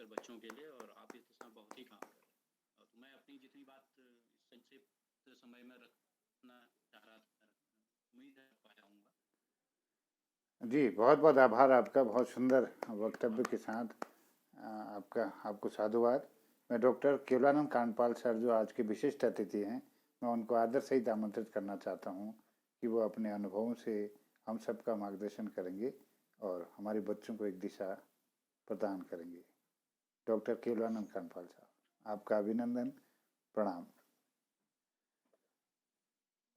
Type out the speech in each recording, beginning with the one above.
खासकर बच्चों के लिए, और आप इसके साथ बहुत ही काम कर रहे हैं। और तो मैं अपनी जितनी बात संक्षिप्त समय में रखना चाह रहा था, उम्मीद है पाया हूँगा। जी, बहुत बहुत आभार आपका, बहुत सुंदर वक्तव्य के साथ आपको साधुवाद। मैं डॉक्टर केवलानंद कांडपाल सर, जो आज के विशिष्ट अतिथि हैं, मैं उनको आदर सहित आमंत्रित करना चाहता हूं कि वो अपने अनुभवों से हम सबका मार्गदर्शन करेंगे और हमारे बच्चों को एक दिशा प्रदान करेंगे। डॉक्टर केवलानंद कांडपाल साहब, आपका अभिनंदन, प्रणाम।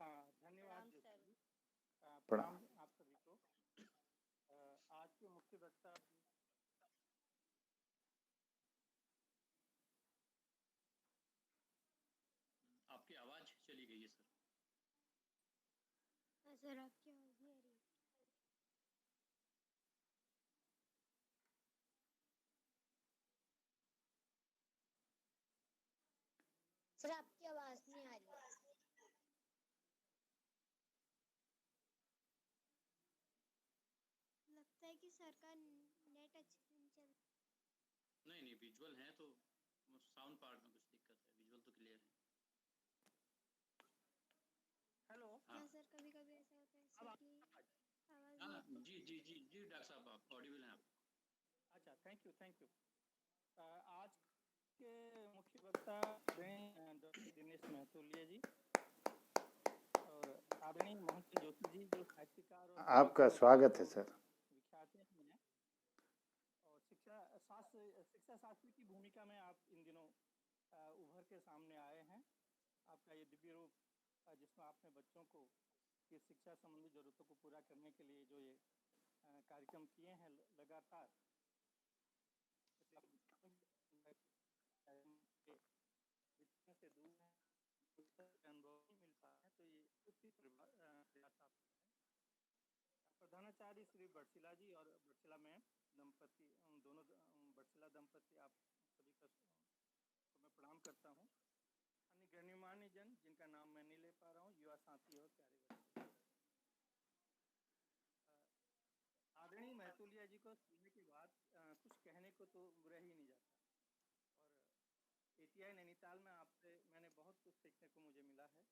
धन्यवाद जोशी जी, प्रणाम। प्रणाम आप सभी को। आज के मुख्य वक्ता आपकी आवाज़ चली गई है सर। हाँ सर, आपकी आवाज़ नहीं आ रही। सर, आपकी आवाज़ नहीं आ रही। लगता है कि सर का नेट अच्छे से नहीं चल। नहीं, विजुअल है तो साउंड पार्ट में कुछ दिक्कत है, विजुअल तो क्लियर है। हेलो। हाँ सर, कभी कभी ऐसा होता है सर की आवाज़ हाँ, नहीं। जी डॉक्टर साहब, आप ऑडिबल हैं आप। अच्छा, थैंक यू। आज के मुख्य वक्ता डॉक्टर दिनेश महतोलिया जी और आदरणीय मोहन जोशी जी, जो साहित्यकार और आपका स्वागत है सर। विख्यात हैं, और शिक्षा शास्त्री की भूमिका में आप इन दिनों उभर के सामने आए हैं। आपका ये दिव्य रूप, जिसमें आपने बच्चों को की शिक्षा संबंधी जरूरतों को पूरा करने के लिए जो ये कार्यक्रम किए हैं लगातार, से दूर है, अनुभव नहीं मिलता है, तो ये उसी प्रयास आप प्रधानाचार्य श्री बरसिला जी और बरसिला में दंपति, दोनों बरसिला दंपति, आप सभी का मैं प्रणाम करता हूँ। अन्य गण्यमान्य जन जिनका नाम मैं नहीं ले पा रहा हूँ, युवा साथी और प्यारे बच्चे, आदरणीय महतोलिया जी को सुनने के बाद कुछ कहने को तो रह ही नहीं जाता। और एटीआई नैनीताल में आपसे मैंने बहुत कुछ सीखने को मुझे मिला है,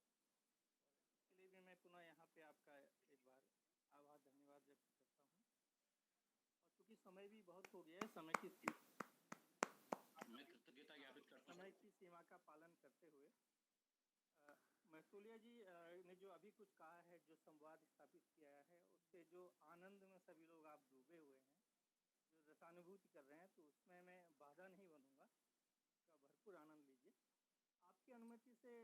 इसके लिए भी मैं पुनः यहाँ पे आपका एक बार आभार धन्यवाद व्यक्त करता हूँ। और क्योंकि समय भी बहुत हो गया है, समय की सीमा का पालन करते हुए महतोलिया जी ने जो अभी कुछ कहा है, जो संवाद स्थापित किया है, उससे जो आनंद में सभी लोग आप डूबे हुए हैं, जो रसानुभूति कर रहे हैं, तो उसमें मैं बाधा नहीं बनूंगा, उसका भरपूर आनंद लीजिए। आपकी अनुमति से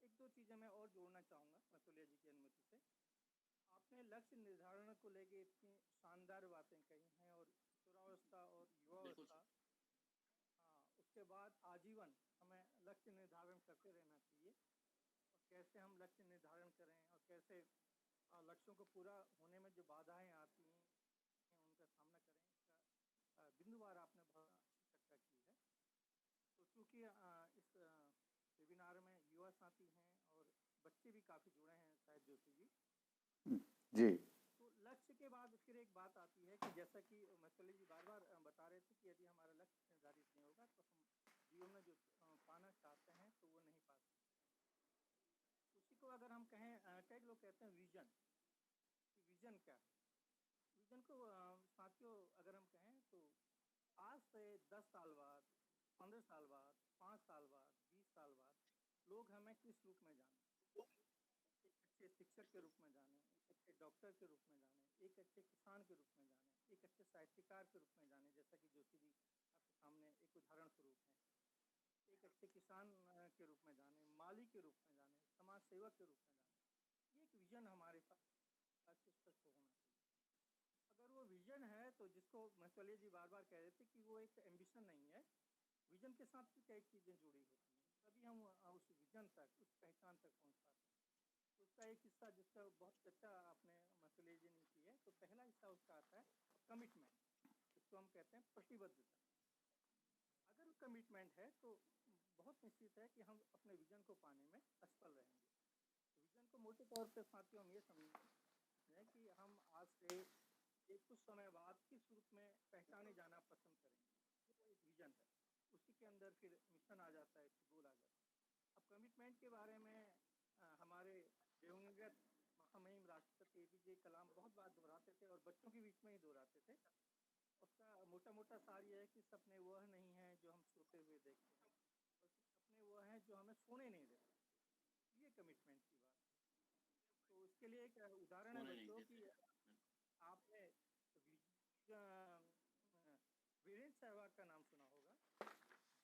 एक दो चीज़ें मैं और जोड़ना चाहूँगा महतोलिया जी की अनुमति से। आपने लक्ष्य निर्धारण को लेके इतनी शानदार बातें कही हैं, और किशोरावस्था और युवावस्था, उसके बाद आजीवन हमें लक्ष्य निर्धारण करते रहना चाहिए, और कैसे हम लक्ष्य निर्धारण करें और कैसे लक्ष्यों को पूरा होने में जो बाधाएं आती हैं उनका सामना करें, इसका बिंदुवार आपने बहुत चर्चा की है। तो चूँकि इस वेबिनार में युवा साथी हैं और बच्चे भी काफ़ी जुड़े हैं शायद जोशी जी जी, तो लक्ष्य के बाद फिर एक बात आती है कि जैसा कि महतोलिया जी बार बार बता रहे थे कि यदि हमारा लक्ष्य निर्धारित नहीं होगा तो हम जीवन में जो पाना चाहते हैं तो वो नहीं पा सकते। उसी को अगर हम कहें, कई लोग कहते हैं विजन, विजन क्या है? विजन को साथियों अगर हम कहें तो आज से 10 साल बाद, 15 साल बाद, 5 साल बाद, 20 साल बाद लोग हमें किस रूप में जाने? एक अच्छे शिक्षक के रूप में जाने, एक अच्छे डॉक्टर के रूप में जाने, एक अच्छे किसान के रूप में जाने, एक अच्छे साहित्यकार के रूप में जाने, जैसा कि जोशी जी आपके सामने एक उदाहरण स्वरूप है। एक अच्छे किसान के रूप में जाने, माली के रूप में जाने, समाज सेवक के रूप में जाने। ये एक विजन हमारे पास स्पष्ट होना चाहिए। अगर वो विजन है तो जिसको महतोलिया जी बार बार कह रहे थे कि वो एक एम्बिशन नहीं है, विजन के साथ भी कई चीज़ें जुड़ी होती हैं, तभी हम उस विजन तक, उस पहचान तक पहुँच पाते हैं। उसका एक हिस्सा जिसका बहुत चर्चा आपने महतोलिया जी ने की है, तो पहला हिस्सा उसका आता है कमिटमेंट, जिसको हम कहते हैं प्रतिबद्धता। अगर कमिटमेंट है तो बहुत निश्चित है कि हम अपने विजन को पाने में असफल रहेंगे। विजन को मोटे तौर पर साथियों हम ये समझें कि हम आज से एक कुछ समय बाद किस रूप में पहचाने जाना पसंद करेंगे, वो एक विजन के अंदर फिर मिशन आ जाता है, गोल आ जाता है। अब कमिटमेंट के बारे में हमारे दिवंगत महामहिम राष्ट्रपति APJ कलाम बहुत बार दोहराते थे और बच्चों के बीच में ही दोहराते थे। उसका मोटा मोटा सार यह है कि सपने वह नहीं है जो हम सोते हुए देखते हैं, बल्कि सपने वह हैं जो हमें सोने नहीं देते। ये कमिटमेंट की बात है। तो इसके लिए एक उदाहरण है सोने नहीं बच्चों देते। की आपने वीरेंद्र सहवाग का नाम सुना होगा।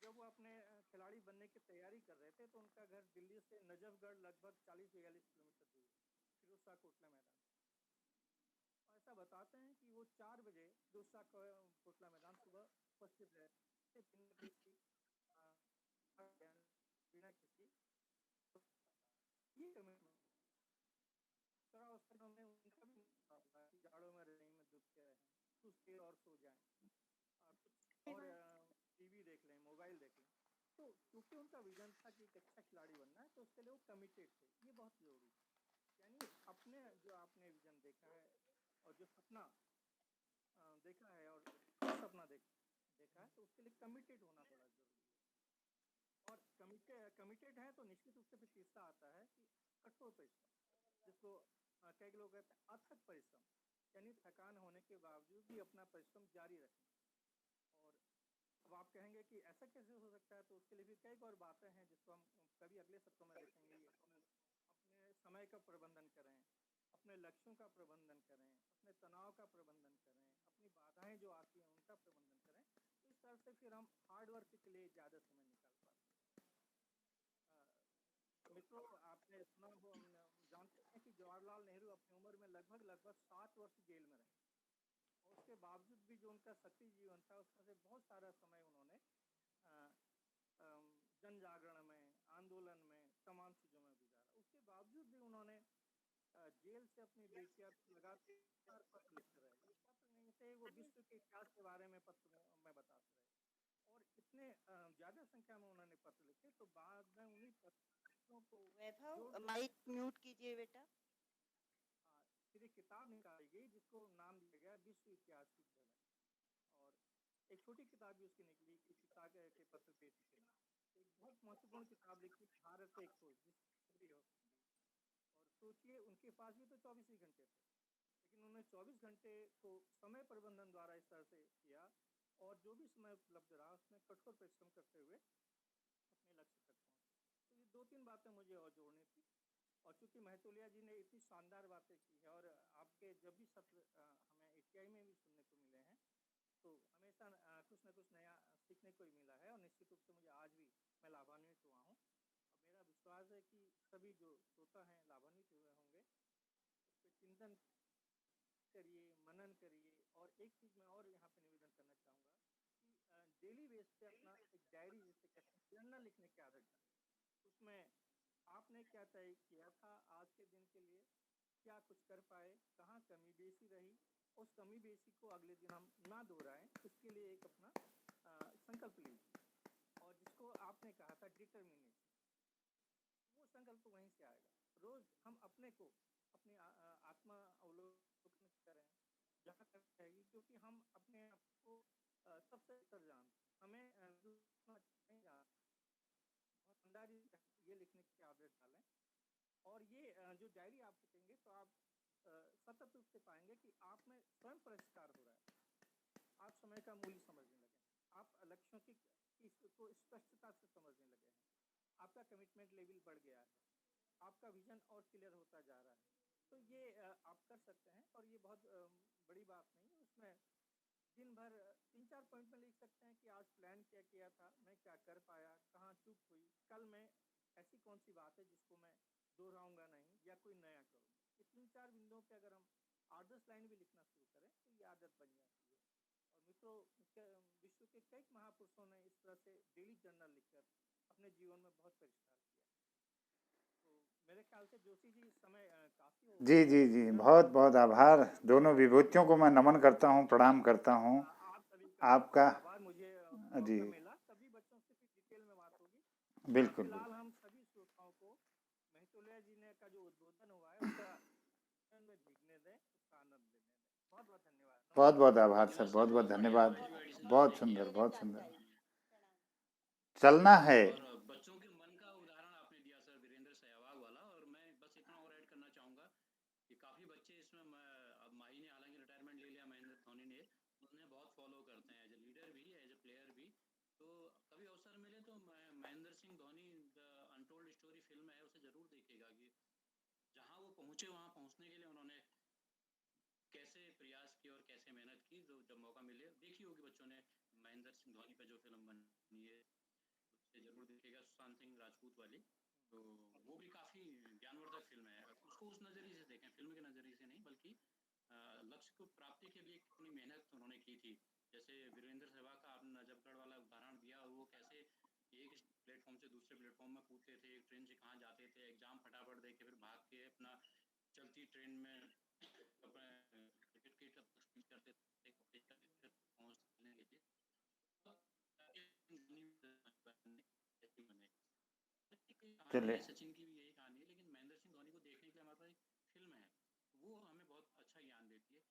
जब वो अपने खिलाड़ी बनने की तैयारी कर रहे थे तो उनका घर दिल्ली से नजफगढ़ लगभग 40-42 किलोमीटर दूर है, फिरोज शाह कोटला मैदान। ऐसा बताते हैं कि वो 4 बजे फिरोज शाह कोटला मैदान सुबह उपस्थित रहे थे, बिना किसी ये कमिटमेंट थोड़ा उस पर उन्होंने उनका भी होगा कि जाड़ों में रजाई में दुबके रहें, कुछ देर और सो जाएं, और टीवी देख लें, मोबाइल देख लें। तो क्योंकि उनका विजन था कि एक अच्छा खिलाड़ी बनना है, तो उसके लिए वो कमिटेड थे। ये बहुत जरूरी है। यानी अपने जो आपने विजन देखा है और जो सपना देखा है और सपना देखा है, तो उसके लिए कमिटेड होना बड़ा जरूरी है। और कमिटेड है तो निश्चित रूप से फिर तीसरा आता है कि कठोर परिश्रम, जिसको कई लोग कहते हैं अथक परिश्रम, यानी थकान होने के बावजूद भी अपना परिश्रम जारी रखना। और अब आप कहेंगे कि ऐसा कैसे हो सकता है, तो उसके लिए भी कई और बातें हैं जिसको हम कभी अगले सत्रों में देखेंगे। अपने समय का प्रबंधन करें, अपने लक्ष्यों का प्रबंधन करें, अपने तनाव का प्रबंधन करें, अपनी बाधाएं जो आती हैं उनका प्रबंधन करें। तो इस तरह से फिर हम हार्ड वर्क के लिए ज़्यादा समय निकाल पाते हैं। मित्रों, आपने सुना हो, जानते हैं कि जवाहरलाल नेहरू अपनी उम्र में लगभग 7 वर्ष जेल में रहे, और उसके बावजूद भी जो उनका सक्रिय जीवन था उसमें से बहुत सारा समय उन्होंने जन जागरण में, आंदोलन में, तमाम चीज़ों में गुजारा। उसके बावजूद भी उन्होंने जेल से अपनी बेटियां लगातार पत्र लिखते रहे। ये पत्र नहीं थे, वो विश्व के इतिहास के बारे में पत्र में बताते रहे, और इतने ज़्यादा संख्या में उन्होंने पत्र लिखे। तो बाद में उन्हीं पत्रों को वैभव माइक म्यूट कीजिए बेटा। फिर एक किताब निकाली गई जिसको नाम दिया गया विश्व इतिहास की झलक, और एक छोटी किताब भी उसकी निकली कि पिता के पत्र बेटी के नाम। एक बहुत महत्वपूर्ण किताब लिखी भारत एक खोज, जिसकी और सोचिए उनके पास भी तो 24 ही घंटे थे, लेकिन उन्होंने 24 घंटे को समय प्रबंधन द्वारा इस तरह से किया, और जो भी समय उपलब्ध रहा उसमें कठोर परिश्रम करते हुए अपने लक्ष्य तक पहुंचे। तो ये 2-3 बातें मुझे और जोड़नी थी, और चूंकि महतोलिया जी ने इतनी शानदार बातें की है, और आपके जब भी सत्र हमें ATI में भी सुनने को मिले हैं, तो हमेशा कुछ न कुछ नया सीखने को ही मिला है, और निश्चित रूप से मुझे आज भी मैं लाभान्वित हुआ हूँ। और मेरा विश्वास है कि सभी जो श्रोता हैं लाभान्वित हुए होंगे। इस पर चिंतन करिए, मनन करिए। और एक चीज़ मैं और यहाँ पे निवेदन करना चाहूँगा कि डेली बेस पे अपना एक डायरी, जिसे कहते हैं जर्नल, लिखने की आदत डालें। उसमें आपने क्या तय किया था आज के दिन के लिए, क्या कुछ कर पाए, कहाँ कमी बेसी रही, उस कमी बेसी को अगले दिन हम ना दोहराएं, इसके लिए एक अपना संकल्प लीजिए। और जिसको आपने कहा था डिटर्मिनेशन, वो संकल्प वहीं से आएगा। रोज हम अपने को अपनी आत्मा अवलोकन करें जहाँ तक रहेगी, क्योंकि हम अपने आप को सबसे बेहतर जानते हैं, हमें नहीं जानते। बहुत अंदाजी ये लिखने की आदत डालें, और ये जो डायरी आप लिखेंगे तो आप सतत रूप से पाएंगे कि आप में स्वयं परिष्कार हो रहा है। आप समय का मूल्य समझने लगे, आप लक्ष्यों को स्पष्टता से समझने लगे हैं, आपका कमिटमेंट लेवल बढ़ गया है, आपका विजन और क्लियर होता जा रहा है। तो ये आप कर सकते हैं, और ये बहुत बड़ी बात नहीं है। उसमें दिन भर 3-4 पॉइंट में लिख सकते हैं कि आज प्लान क्या किया था, मैं क्या कर पाया, कहाँ चूक हुई, कल मैं ऐसी कौन सी बात है जिसको मैं दोहराऊंगा नहीं या कोई नया करूँगा। ये 3-4 बिंदुओं पे अगर हम 8-10 लाइन भी लिखना शुरू करें तो ये आदत बन जाती है। और मित्रों, विश्व के कई महापुरुषों ने इस तरह से डेली जर्नल लिखकर अपने जीवन में बहुत परिष्कार किया। तो मेरे ख्याल से जोशी जी समय काफ़ी हो जी जी जी, बहुत बहुत आभार। दोनों विभूतियों को मैं नमन करता हूँ, प्रणाम करता हूँ। आप सभी का आपका आभार। मुझे जी मिला, सभी बच्चों से फिर डिटेल में बात होगी। बिल्कुल फिलहाल बिल्कुल। हम सभी श्रोताओं को महतोलिया जी ने का जो उद्बोधन हुआ है उसका में भीगने दें, उसका आनंद लेने दें। बहुत बहुत धन्यवाद। बहुत बहुत आभार सर, बहुत बहुत धन्यवाद। बहुत सुंदर, बहुत सुंदर। चलना है। और बच्चों के मन का उदाहरण आपने दिया सर, वीरेंद्र सहवाग वाला। और मैं बस इतना और ऐड करना चाहूँगा कि काफ़ी बच्चे इसमें अब माही ने हालांकि रिटायरमेंट ले लिया, महेंद्र धोनी ने, उन्हें बहुत फॉलो करते हैं एज ए लीडर भी, एज ए प्लेयर भी। तो कभी अवसर मिले तो Mahendra Singh Dhoni the untold story film है, उसे ज़रूर देखिएगा कि जहाँ वो पहुँचे वहाँ पहुँचने के लिए उन्होंने कैसे प्रयास किए और कैसे मेहनत की। तो जब मौका मिले, देखी होगी बच्चों ने महेंद्र सिंह धोनी पर जो फिल्म बनी है, उसे जरूर देखिएगा, सुशांत सिंह राजपूत वाली। तो वो भी काफ़ी ज्ञानवर्धक फिल्म है। उसको उस नज़रिए से देखें, फिल्म के नज़रिए से नहीं, बल्कि लक्ष्य को प्राप्ति के लिए कितनी मेहनत उन्होंने की थी। जैसे वीरेंद्र सहवाग का आपने नजफगढ़ वाला उदाहरण दिया, और वो कैसे एक प्लेटफॉर्म से दूसरे प्लेटफॉर्म में कूदते थे, एक ट्रेन से कहाँ जाते थे, एग्जाम फटाफट दे के फिर भाग के अपना चलती ट्रेन में अपने क्रिकेट की स्पीच करते थे, फिर पहुँचने के लिए। चलिए, सचिन की भी यही कहानी है, लेकिन महेंद्र सिंह धोनी को देखने के लिए हमारे पास एक फिल्म है, वो हमें बहुत अच्छा ज्ञान देती है।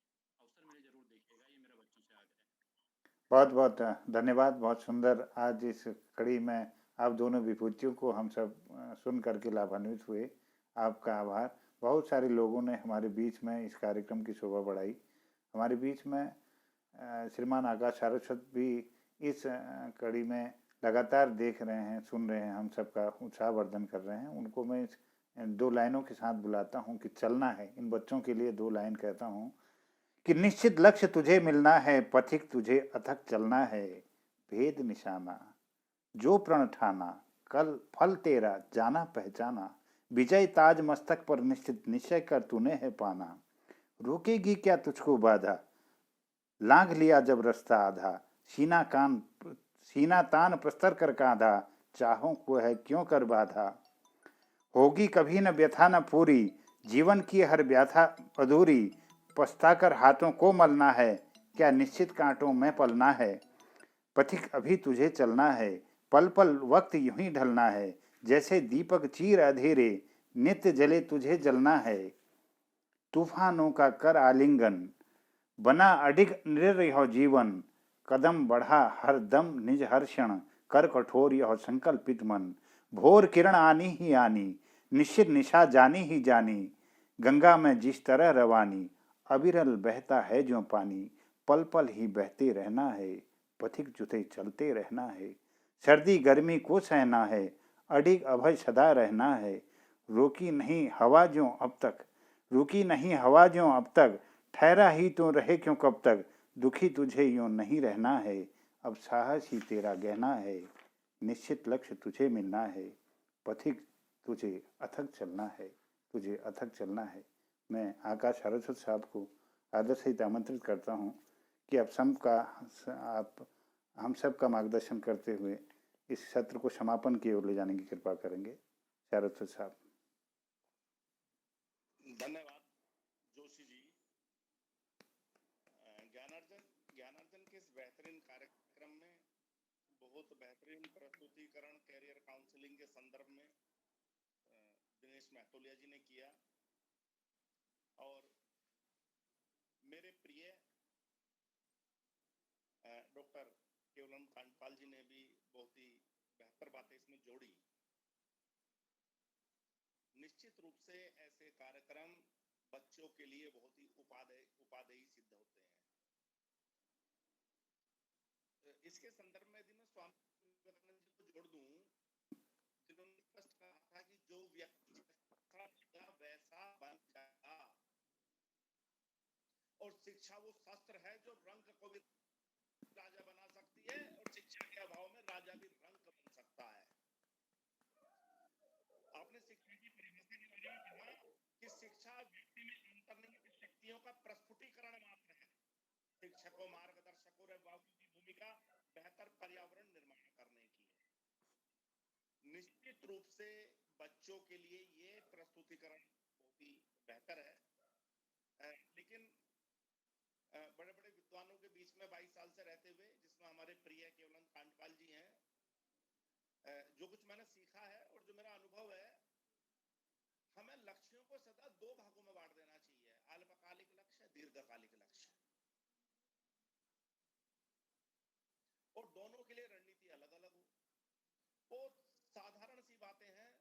अवसर मिले जरूर देखिएगा, ये मेरा बच्चों से आग्रह है। बहुत बहुत धन्यवाद। बहुत सुंदर आज इस कड़ी में आप दोनों विभूतियों को हम सब सुन करके लाभान्वित हुए। आपका आभार। बहुत सारे लोगों ने हमारे बीच में इस कार्यक्रम की शोभा बढ़ाई। हमारे बीच में श्रीमान आकाश सारस्वत भी इस कड़ी में लगातार देख रहे हैं, सुन रहे हैं, हम सबका उत्साहवर्धन कर रहे हैं। उनको मैं दो लाइनों के साथ बुलाता हूं कि चलना है। इन बच्चों के लिए दो लाइन कहता हूं कि निश्चित लक्ष्य तुझे मिलना है, पथिक तुझे अथक चलना है। भेद निशाना जो प्रण ठाना, कल फल तेरा जाना पहचाना। विजय ताज मस्तक पर निश्चित निश्चय कर तूने है पाना। रोकेगी क्या तुझको बाधा, लांघ लिया जब रास्ता आधा। सीना तान प्रस्तर कर कांधा, चाहों को है क्यों कर बाधा। होगी कभी न व्यथा न पूरी, जीवन की हर व्यथा अधूरी। पछताकर हाथों को मलना है, क्या निश्चित कांटों में पलना है। पथिक अभी तुझे चलना है, पल पल वक्त यूं ही ढलना है। जैसे दीपक चीर अंधेरे, नित्य जले तुझे जलना है। तूफानों का कर आलिंगन, बना अडिग निरह जीवन। कदम बढ़ा हर दम निज हर्षण, कर कठोर यह संकल्पित मन। भोर किरण आनी ही आनी, निश्चित निशा जानी ही जानी। गंगा में जिस तरह रवानी, अविरल बहता है जो पानी। पल पल ही बहते रहना है, पथिक जुते चलते रहना है। सर्दी गर्मी को सहना है, अडिग अभय सदा रहना है। रोकी नहीं हवा जो अब तक, रुकी नहीं हवा जो अब तक। ठहरा ही तो रहे क्यों कब तक, दुखी तुझे यूं नहीं रहना है। अब साहस ही तेरा गहना है, निश्चित लक्ष्य तुझे मिलना है। पथिक तुझे अथक चलना है, तुझे अथक चलना है। मैं आकाश सारस्वत साहब को आदर सहित आमंत्रित करता हूँ कि आप हम सब का मार्गदर्शन करते हुए इस सत्र को समापन की ओर ले जाने की कृपा करेंगे। सारस्वत साहब। धन्यवाद जोशी जी। ज्ञानार्जन के इस बेहतरीन कार्यक्रम में बहुत बेहतरीन प्रस्तुतिकरण कैरियर काउंसलिंग के संदर्भ में दिनेश महतोलिया जी ने किया, और मेरे प्रिय डॉक्टर केवलम कांडपाल जी ने भी बहुत ही बेहतर बातें इसमें जोड़ी। निश्चित रूप से ऐसे कार्यक्रम बच्चों के लिए बहुत ही उपादेय सिद्ध होते हैं। इसके संदर्भ में यदि मैं स्वामी विवेकानंद जी को जोड़ दूं, जिन्होंने स्पष्ट कहा था कि जो व्यक्ति वैसा बन जाएगा, और शिक्षा वो शस्त्र है जो रंग को भी राजा बना सकती है, और शिक्षा के अभाव में राजा भी रंग बन सकता है। आपने शिक्षा की परिभाषा के बारे में कहा कि शिक्षा व्यक्ति में अंतर्निहित शक्तियों का प्रस्फुटीकरण मात्र है। शिक्षकों, मार्गदर्शकों और अभिभावकों की भूमिका बेहतर पर्यावरण निर्माण करने की है। निश्चित रूप से बच्चों के लिए ये प्रस्तुतिकरण बहुत ही बेहतर है, लेकिन बड़े बड़े विद्वानों के बीच में 22 साल से रहते हुए, जिसमें हमारे प्रिय केवलम कांडपाल जी हैं, जो कुछ मैंने सीखा है और जो मेरा अनुभव है, हमें लक्ष्यों को सदा दो भागों में बांट देना चाहिए, अल्पकालिक लक्ष्य, दीर्घकालिक लक्ष्य, और दोनों के लिए रणनीति अलग अलग हो। बहुत साधारण सी बातें हैं।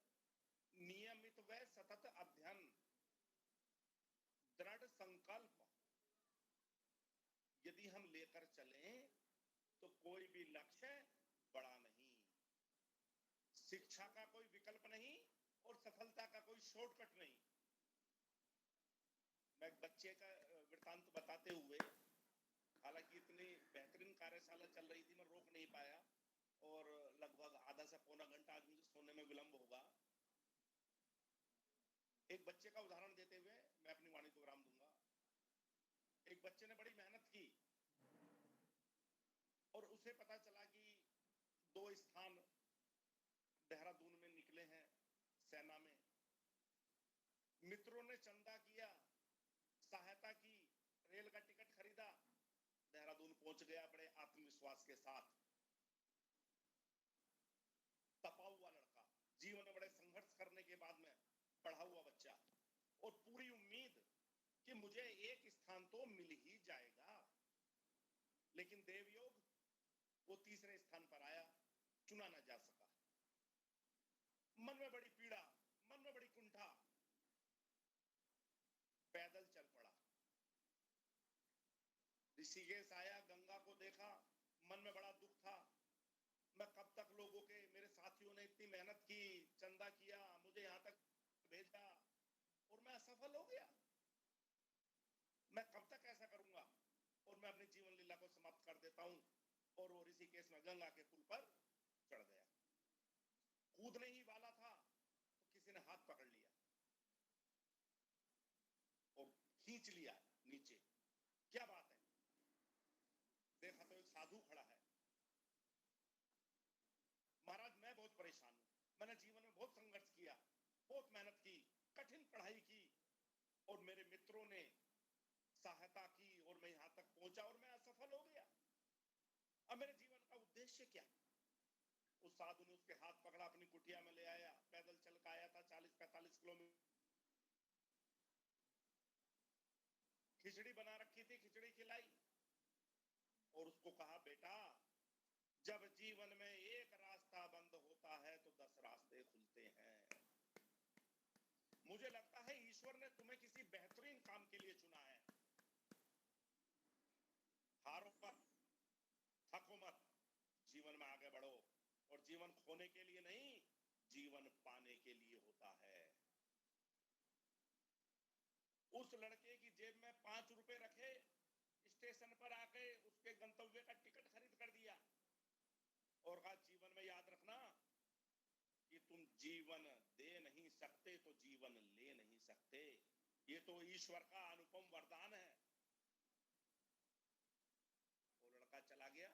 नियमित व सतत अध्ययन, दृढ़ संकल्प यदि हम लेकर चलें तो कोई भी लक्ष्य बड़ा नहीं। शिक्षा का कोई विकल्प नहीं और सफलता का कोई शॉर्टकट नहीं। मैं एक बच्चे का वृतांत बताते हुए, हालांकि इतनी बेहतरीन कार्यशाला चल रही थी, मैं रोक नहीं पाया और लगभग आधा से पौना घंटा आज मुझे सोने में विलंब होगा। एक बच्चे का उदाहरण देते हुए मैं अपनी वाणी को विराम दूंगा। एक बच्चे ने बड़ी मेहनत की और उसे पता चला कि 2 स्थान देहरादून में निकले हैं सेना में। मित्रों ने चंदा किया, सहायता की, रेल का टिकट खरीदा, देहरादून पहुंच गया बड़े आत्मविश्वास के साथ। तपा हुआ लड़का, जीवन में बड़े संघर्ष करने के बाद में पढ़ा हुआ बच्चा, और पूरी उम्मीद कि मुझे एक स्थान तो मिल ही जाएगा। लेकिन देवयोग, वो तीसरे स्थान पर आया, चुना न जा सका। मन में बड़ी पीड़ा, मन में बड़ी कुंठा, पैदल चल पड़ा। ऋषिकेश आया, गंगा को देखा, मन में बड़ा दुख था। मैं कब तक लोगों के, मेरे साथियों ने इतनी मेहनत की, चंदा किया, मुझे यहाँ तक भेजा और मैं असफल हो गया। मैं कब तक ऐसा करूंगा और मैं अपनी जीवन लीला को समाप्त कर देता हूं। और वो ऋषिकेश में गंगा के पुल पर चढ़ गया। कूदने ही वाला था तो किसी ने हाथ पकड़ लिया और खींच लिया नीचे। क्या बात है? देखा तो एक साधु खड़ा है। महाराज, मैं बहुत परेशान हूं, मैंने जीवन में बहुत संघर्ष किया, बहुत मेहनत की, कठिन पढ़ाई की और मेरे मित्रों ने सहायता की और मैं यहां तक पहुंचा और मैं असफल हो गया। अब मेरे जीवन का उद्देश्य क्या? उस साधु ने उसके हाथ पकड़ा, अपनी कुटिया में ले आया, पैदल चल के आया था 40-45 किलोमीटर। खिचड़ी बना रखी थी, खिचड़ी खिलाई और उसको कहा, बेटा, जब जीवन में एक रास्ता बंद होता है तो 10 रास्ते खुलते हैं। मुझे लगता है ईश्वर ने तुम्हें किसी बेहतरीन काम के लिए चुना है। हारो मत, थको मत, जीवन में आगे बढ़ो। और जीवन खोने के लिए नहीं, जीवन पाने के लिए होता है। उस लड़के की जेब में 5 रुपए रखे, स्टेशन पर आके उसके गंतव्य का टिकट खरीद कर दिया और कहा, जीवन में याद रखना कि तुम जीवन दे नहीं सकते तो जीवन ले नहीं सकते। ये तो ईश्वर का अनुपम वरदान है। वो लड़का चला गया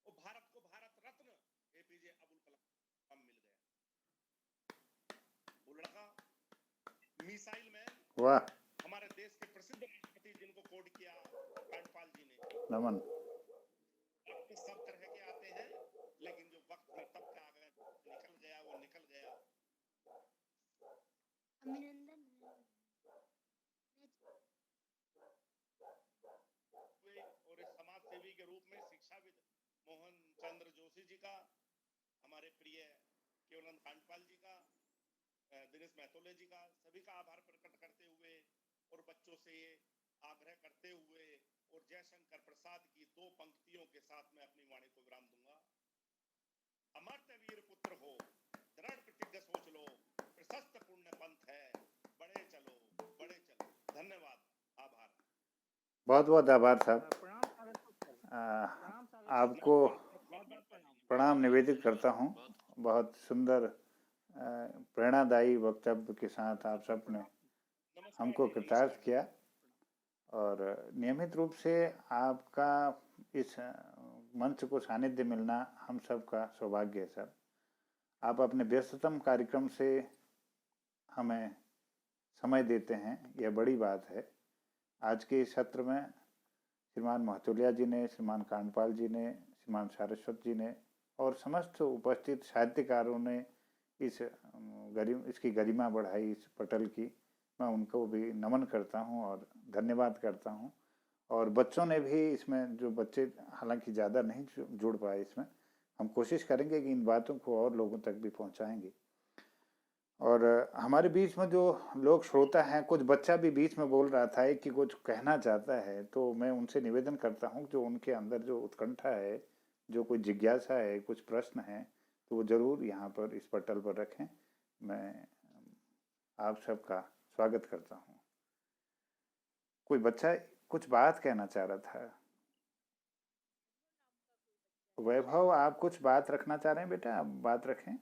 और भारत को भारत रत्न एपीजे अब्दुल कलाम मिल गया। वो लड़का मिसाइल मैन, वाह, हमारे देश के प्रसिद्ध राष्ट्रपति जिनको कोड किया कांडपाल जी ने। नमन। अब तो सब तरह के आते हैं, लेकिन जो वक्त में तब के आ गए, निकल गया, वो निकल गया। अभिनंदन और इस समाज सेवी के रूप में शिक्षाविद मोहन चंद्र जोशी जी का, हमारे प्रिय केवलानंद कांडपाल जी का, दिनेश महतोले जी का, सभी का आभार प्रकट करते हुए और बच्चों से ये आग्रह करते हुए और जयशंकर प्रसाद की 2 पंक्तियों के साथ मैं अपनी वाणी को विराम दूंगा। अमर्त्य वीर पुत्र हो, दृढ़ प्रतिज्ञा सोच लो, प्रशस्त पुण्य पंथ है, बड़े चलो, बड़े चलो। धन्यवाद, आभार। बहुत बहुत आभार साहब। प्रणाम सागर को सर। प्रणाम सागर को। आपको प्रणाम निवेदित करता हूँ। बहुत सुंदर प्रेरणादायी वक्तव्य के साथ आप सब ने हमको कृतार्थ किया और नियमित रूप से आपका इस मंच को सानिध्य मिलना हम सब का सौभाग्य है सर। आप अपने व्यस्ततम कार्यक्रम से हमें समय देते हैं, यह बड़ी बात है। आज के इस सत्र में श्रीमान महतोलिया जी ने, श्रीमान कांडपाल जी ने, श्रीमान सारस्वत जी ने और समस्त उपस्थित साहित्यकारों ने इसकी गरिमा बढ़ाई, इस पटल की। मैं उनको भी नमन करता हूं और धन्यवाद करता हूं। और बच्चों ने भी इसमें, जो बच्चे हालांकि ज़्यादा नहीं जुड़ पाए इसमें, हम कोशिश करेंगे कि इन बातों को और लोगों तक भी पहुंचाएंगे। और हमारे बीच में जो लोग श्रोता हैं, कुछ बच्चा भी बीच में बोल रहा था कि कुछ कहना चाहता है, तो मैं उनसे निवेदन करता हूं जो उनके अंदर जो उत्कंठा है, जो कोई जिज्ञासा है, कुछ प्रश्न है, तो वो ज़रूर यहाँ पर इस पटल पर रखें। मैं आप सबका स्वागत करता हूँ। कोई बच्चा कुछ बात कहना चाह रहा था। वैभव, आप कुछ बात रखना चाह रहे हैं बेटा? आप बात रखें।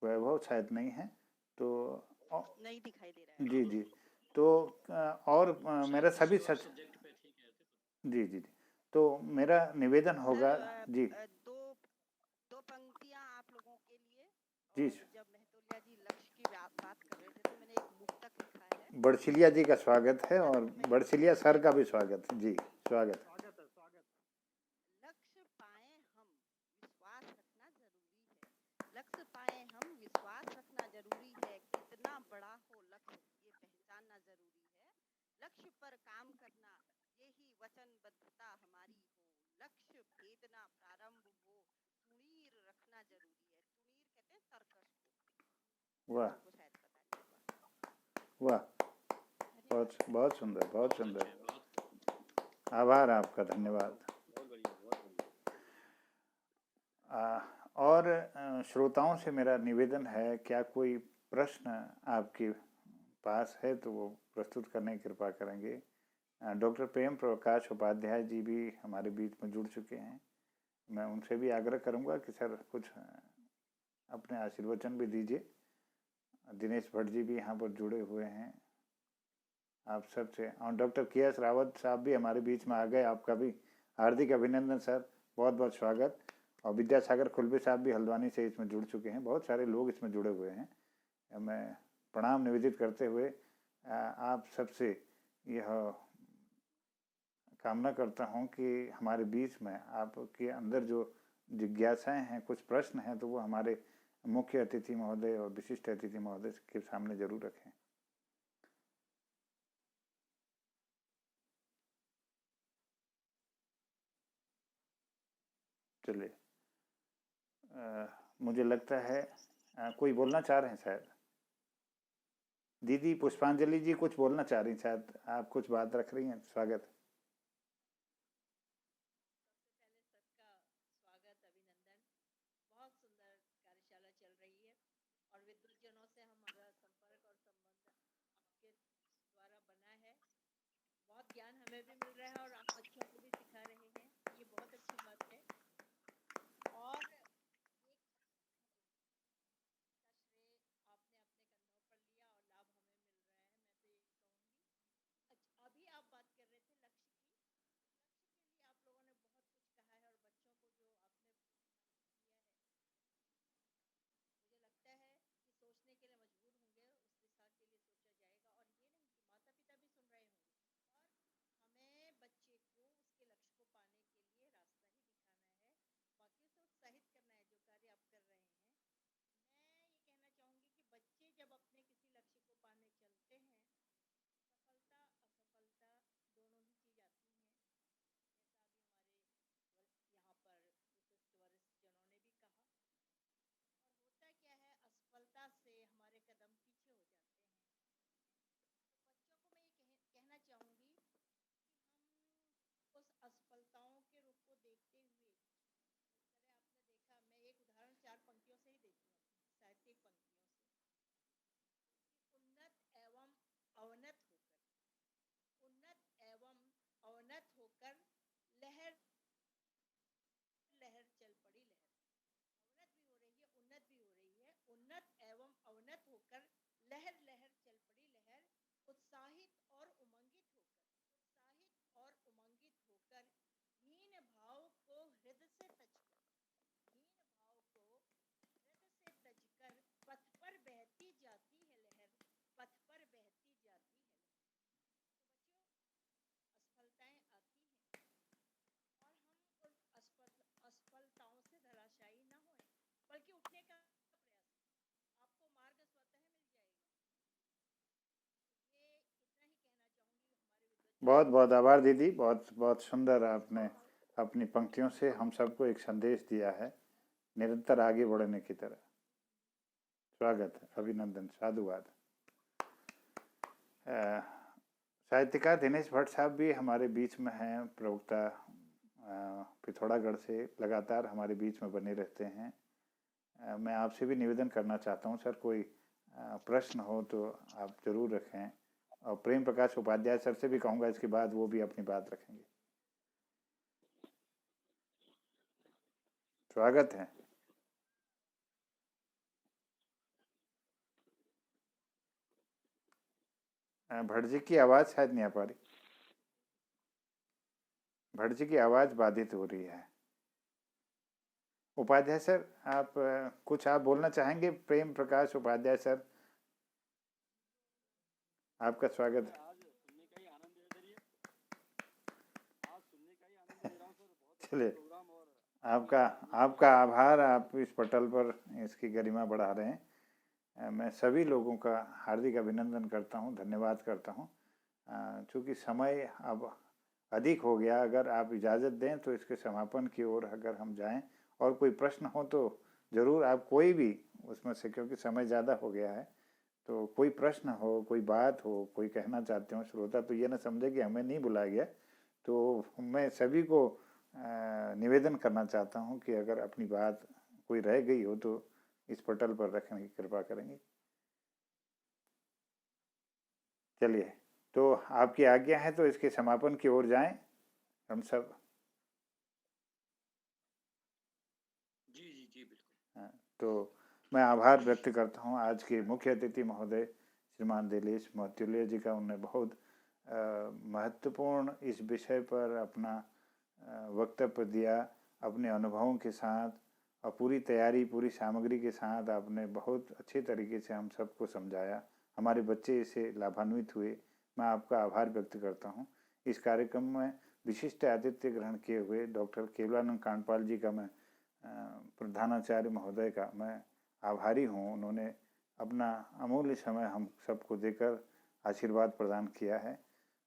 वैभव शायद नहीं है, तो नहीं दिखाई दे रहा है। जी जी, तो और मेरा सभी सच सब्जेक्ट पे थी कहते तो। जी जी जी, तो मेरा निवेदन होगा सर, जी दो दो पंक्तियां आप लोगों के लिए। जी। और जब मेहतोलिया जी लक्ष्य की बात कर रहे थे तो मैंने एक मुक्तक लिखा है। बड़सिलिया जी का स्वागत है और बड़सिलिया सर का भी स्वागत है जी। स्वागत। स्वागत है, स्वागत। लक्ष्य पाए हम विश्वास रखना जरूरी है। लक्ष्य पाए हम विश्वास रखना जरूरी है। कितना बड़ा हो लक्ष्य ये पहचानना जरूरी है। लक्ष्य पर काम करना यही वचनबद्धता हमारी हो। लक्ष्य भेदना प्रारंभ हो तुणीर रखना जरूरी है। तुणीर कहते हैं तरकश को। वाह आपको शायद पता नहीं होगा। वाह, बहुत बहुत सुंदर, बहुत सुंदर। बहुत आभार आपका, धन्यवाद। बढ़िया, बहुत बढ़िया। और श्रोताओं से मेरा निवेदन है, क्या कोई प्रश्न आपके पास है तो वो प्रस्तुत करने की कृपा करेंगे। डॉक्टर प्रेम प्रकाश उपाध्याय जी भी हमारे बीच में जुड़ चुके हैं। मैं उनसे भी आग्रह करूंगा कि सर कुछ अपने आशीर्वचन भी दीजिए। दिनेश भट्ट जी भी यहाँ पर जुड़े हुए हैं आप सब से, और डॉक्टर के.एस. रावत साहब भी हमारे बीच में आ गए। आपका भी हार्दिक अभिनंदन सर, बहुत बहुत स्वागत। और विद्यासागर खुलबे साहब भी हल्द्वानी से इसमें जुड़ चुके हैं। बहुत सारे लोग इसमें जुड़े हुए हैं। मैं प्रणाम निवेदित करते हुए आप सबसे यह कामना करता हूं कि हमारे बीच में आपके अंदर जो जिज्ञासाएं हैं, कुछ प्रश्न हैं, तो वो हमारे मुख्य अतिथि महोदय और विशिष्ट अतिथि महोदय के सामने जरूर रखें। चलिए, मुझे लगता है कोई बोलना चाह रहे हैं शायद। दीदी पुष्पांजलि जी कुछ बोलना चाह रही हैं शायद, आप कुछ बात रख रही हैं। स्वागत। सबसे पहले सबका स्वागत, अभिनंदन। बहुत सुंदर कार्यशाला चल रही है और विद्वजनों से हमारा संपर्क और संबंध आपके द्वारा बना है। बहुत ज्ञान हमें भी मिल रहा है और आप बच्चों को भी सिखा रहे हैं, ये बहुत अच्छी बात है। और एक का श्रेय आपने अपने कंधों पर लिया और लाभ हमें मिल रहा है, मैं तो ये कहूँगी। अच्छा, अभी आप बात कर रहे थे लक्ष्य की। लक्ष्य के लिए आप लोगों ने बहुत कुछ कहा है और बच्चों को जो आपने किया है, मुझे लगता है कि सोचने के लिए मजबूर होंगे, उस दिशा के लिए सोचा जाएगा। और ये नहीं कि माता पिता भी सुन रहे होंगे और हमें बच्चे को उसके लक्ष्य को पाने के लिए रास्ता ही दिखाना है, बाकी उसे उत्साहित करना है जो कार्य आप कर रहे हैं। मैं ये कहना चाहूँगी कि बच्चे जब अपने किसी लक्ष्य को पाने चलते हैं, सफलता असफलता दोनों ही चीज़ आती हैं, जैसा अभी हमारे यहाँ पर विशिष्ट वरिष्ठ जनों ने भी कहा। और होता क्या है, असफलता से हमारे कदम पीछे हो जाते हैं। तो बच्चों को मैं ये कहना चाहूँगी कि हम उस असफलताओं के रुख को देखते हुए, जिस तरह आपने देखा, मैं एक उदाहरण 4 पंक्तियों से ही देती हूँ, साहित्यिक पंक्तियों से, कि उन्नत एवं अवनत होकर लहर लहर चल पड़ी लहर। अवनत भी हो रही है, उन्नत भी हो रही है। उन्नत एवं अवनत होकर लहर लहर चल पड़ी लहर। उत्साहित और उमंगित होकर हीन भाव को हृदय से तजकर पथ पर बहती जाती है लहर, पथ पर बहती जाती है लहर। तो बच्चों, असफलताएं आती हैं और हम उस असफलताओं से धराशायी ना होए, बल्कि उठने का प्रयास करें। आपको मार्ग स्वतः मिल जाएगा। बहुत बहुत आभार दीदी, बहुत बहुत सुंदर आपने अपनी पंक्तियों से हम सबको एक संदेश दिया है निरंतर आगे बढ़ने की तरह। स्वागत है, अभिनंदन, साधुवाद। साहित्यकार दिनेश भट्ट साहब भी हमारे बीच में हैं, प्रवक्ता पिथौरागढ़ से लगातार हमारे बीच में बने रहते हैं। मैं आपसे भी निवेदन करना चाहता हूं सर, कोई प्रश्न हो तो आप जरूर रखें, और प्रेम प्रकाश उपाध्याय सर से भी कहूँगा इसके बाद वो भी अपनी बात रखेंगे। स्वागत है। भट्ट जी की आवाज़ शायद नहीं आ पा रही, भट्ट जी की आवाज़ बाधित हो रही है। उपाध्याय सर आप कुछ आप बोलना चाहेंगे? प्रेम प्रकाश उपाध्याय सर, आपका स्वागत है। चलिए, आपका आपका आभार, आप इस पटल पर इसकी गरिमा बढ़ा रहे हैं। मैं सभी लोगों का हार्दिक अभिनंदन करता हूं, धन्यवाद करता हूं। चूँकि समय अब अधिक हो गया, अगर आप इजाज़त दें तो इसके समापन की ओर अगर हम जाएं, और कोई प्रश्न हो तो ज़रूर आप कोई भी उसमें से, क्योंकि समय ज़्यादा हो गया है, तो कोई प्रश्न हो, कोई बात हो, कोई कहना चाहते हो श्रोता, तो ये ना समझे कि हमें नहीं बुलाया गया। तो मैं सभी को निवेदन करना चाहता हूं कि अगर अपनी बात कोई रह गई हो तो इस पटल पर रखने की कृपा करेंगे। चलिए, तो आपकी आज्ञा है तो इसके समापन की ओर जाएं हम सब। जी जी जी बिल्कुल। तो मैं आभार व्यक्त करता हूं आज के मुख्य अतिथि महोदय श्रीमान दिलेश महतुल्य जी का। उन्होंने बहुत महत्वपूर्ण इस विषय पर अपना वक्तव्य दिया, अपने अनुभवों के साथ और पूरी तैयारी, पूरी सामग्री के साथ आपने बहुत अच्छे तरीके से हम सबको समझाया। हमारे बच्चे इससे लाभान्वित हुए। मैं आपका आभार व्यक्त करता हूं। इस कार्यक्रम में विशिष्ट आतिथ्य ग्रहण किए हुए डॉक्टर केवलानंद कांडपाल जी का, मैं प्रधानाचार्य महोदय का मैं आभारी हूं। उन्होंने अपना अमूल्य समय हम सबको देकर आशीर्वाद प्रदान किया है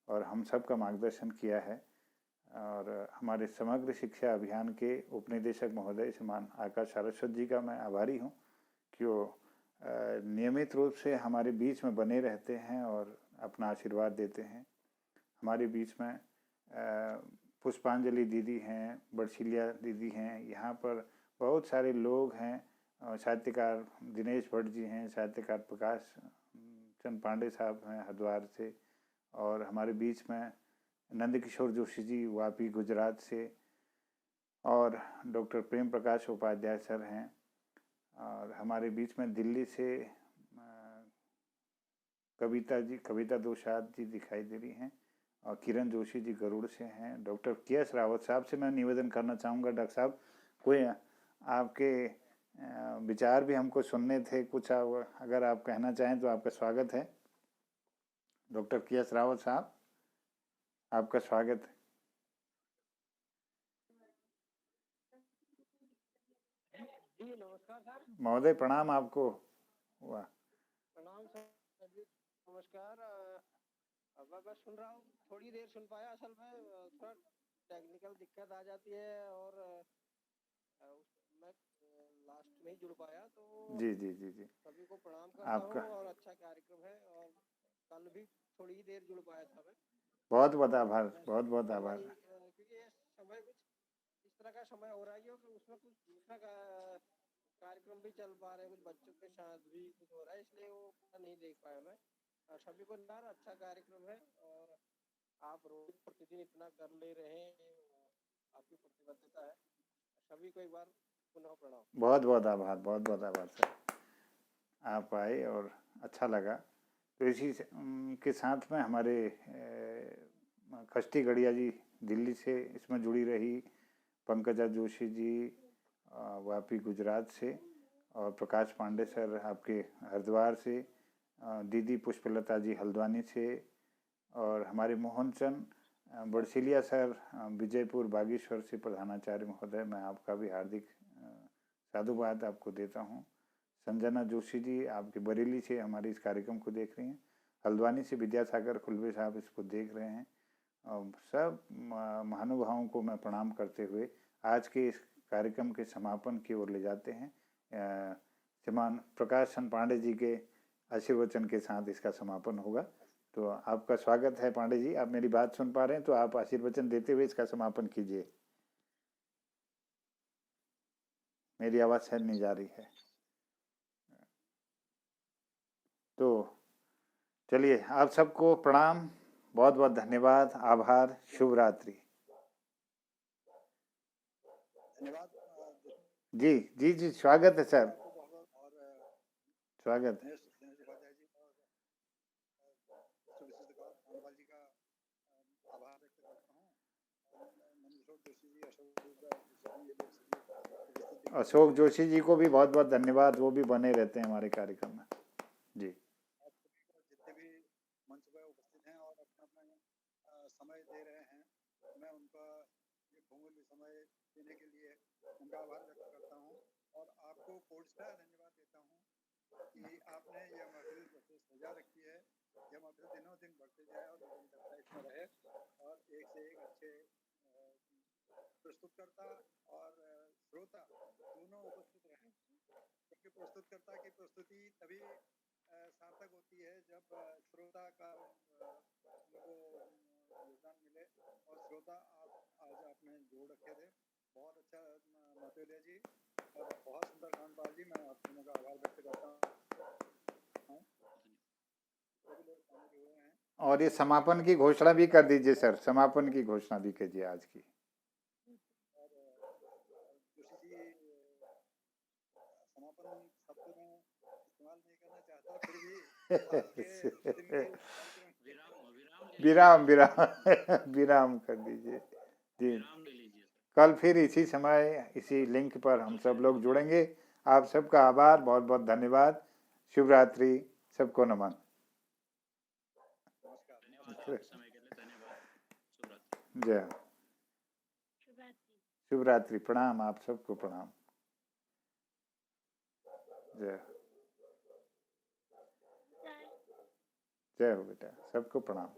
और हम सबका मार्गदर्शन किया है। और हमारे समग्र शिक्षा अभियान के उपनिदेशक महोदय श्रीमान आकाश सारस्वत जी का मैं आभारी हूँ कि वो नियमित रूप से हमारे बीच में बने रहते हैं और अपना आशीर्वाद देते हैं। हमारे बीच में पुष्पांजलि दीदी हैं, बड़शिलिया दीदी हैं, यहाँ पर बहुत सारे लोग हैं। साहित्यकार दिनेश भट्ट जी हैं, साहित्यकार प्रकाश चंद पांडे साहब हैं हरिद्वार से, और हमारे बीच में नंद किशोर जोशी जी वापी गुजरात से, और डॉक्टर प्रेम प्रकाश उपाध्याय सर हैं, और हमारे बीच में दिल्ली से कविता दोषाद जी दिखाई दे रही हैं, और किरण जोशी जी गरुड़ से हैं। Doctor KS. रावत साहब से मैं निवेदन करना चाहूँगा, डॉक्टर साहब कोई आपके विचार भी हमको सुनने थे, कुछ अगर आप कहना चाहें तो आपका स्वागत है। Doctor KS. रावत साहब, आपका स्वागत है। जी नमस्कार सर। महोदय प्रणाम आपको। वाह, प्रणाम सर जी, नमस्कार। मैं सुन रहा हूँ, थोड़ी देर सुन पाया, असल में थोड़ा टेक्निकल दिक्कत आ जाती है, और मैं लास्ट में ही जुड़ पाया, तो जी जी जी जी, सभी को प्रणाम करता आपका हूँ, और अच्छा कार्यक्रम है। और कल भी थोड़ी ही देर जुड़ पाया था मैं। बहुत बहुत आभार, बहुत बहुत आभार। क्योंकि ये समय कुछ इस तरह का समय हो रहा है कि उसमें कुछ दूसरा कार्यक्रम भी चल पा रहे हैं, कुछ बच्चों के साथ भी कुछ हो रहा है, इसलिए वो नहीं देख पाया मैं। और सभी को यार अच्छा कार्यक्रम है, और आप रोज प्रतिदिन इतना कर ले रहे हैं, आपकी प्रतिबद्धता है। सभी को एक बार पुनः प्रणाम। बहुत बहुत आभार, बहुत बहुत आभार सर, आप आए और अच्छा लगा। तो इसी के साथ में हमारे खष्टी गढ़िया जी दिल्ली से इसमें जुड़ी रही, पंकजा जोशी जी वापी गुजरात से, और प्रकाश पांडे सर आपके हरिद्वार से, दीदी पुष्पलता जी हल्द्वानी से, और हमारे मोहन चंद बड़सिलिया सर विजयपुर बागेश्वर से प्रधानाचार्य महोदय, मैं आपका भी हार्दिक साधुवाद आपको देता हूँ। संजना जोशी जी आपके बरेली से हमारे इस कार्यक्रम को देख रही हैं। हल्द्वानी से विद्यासागर खुलवे साहब इसको देख रहे हैं। सब महानुभावों को मैं प्रणाम करते हुए आज के इस कार्यक्रम के समापन की ओर ले जाते हैं। श्रीमान प्रकाश चंद पांडे जी के आशीर्वचन के साथ इसका समापन होगा। तो आपका स्वागत है पांडे जी, आप मेरी बात सुन पा रहे हैं तो आप आशीर्वचन देते हुए इसका समापन कीजिए। मेरी आवाज़ शायद नहीं जा रही है। तो चलिए, आप सबको प्रणाम, बहुत बहुत धन्यवाद, आभार, शुभ रात्रि। धन्यवाद जी जी जी, स्वागत है सर, स्वागत है। अशोक जोशी जी को भी बहुत बहुत धन्यवाद, वो भी बने रहते हैं हमारे कार्यक्रम में। जी, जितने भी मंच पर उपस्थित हैं और अपना अपना समय दे रहे हैं, मैं उनका ये बहुमूल्य समय देने के लिए उनका आभार व्यक्त करता हूँ और आपको कोर्ट का धन्यवाद देता हूँ कि आपने यह महफिल सजा रखी है। यह महफिल दिनों दिन बढ़ते जाए और इसमें रहे और एक से एक अच्छे प्रस्तुतकर्ता और श्रोता दोनों उपस्थित रहे, क्योंकि प्रस्तुतकर्ता की प्रस्तुति तभी सार्थक होती है जब श्रोता का उनको योगदान मिले। और श्रोता आज आपने जोड़ रखे थे, बहुत अच्छा महफिल है जी और बहुत सुंदर कांडपाल जी, मैं आप दोनों का आभार व्यक्त करता हूँ। सभी लोग शामिल हुए हैं और ये समापन की घोषणा भी कर दीजिए सर, समापन की घोषणा भी कीजिए आज की। और जोशी जी समापन शब्द में इस्तेमाल नहीं करना चाहता, फिर भी विराम विराम विराम कर दीजिए जी। विराम ले लीजिए सर। कल फिर इसी समय इसी लिंक पर हम सब लोग जुड़ेंगे। आप सबका आभार, बहुत बहुत धन्यवाद, शुभ रात्रि, सबको नमन। धन्यवाद आपके समय के लिए, धन्यवाद, शुभ रात्रि। जय हो। शुभ रात्रि, प्रणाम, आप सबको प्रणाम। जय हो। जय हो बेटा, सबको प्रणाम।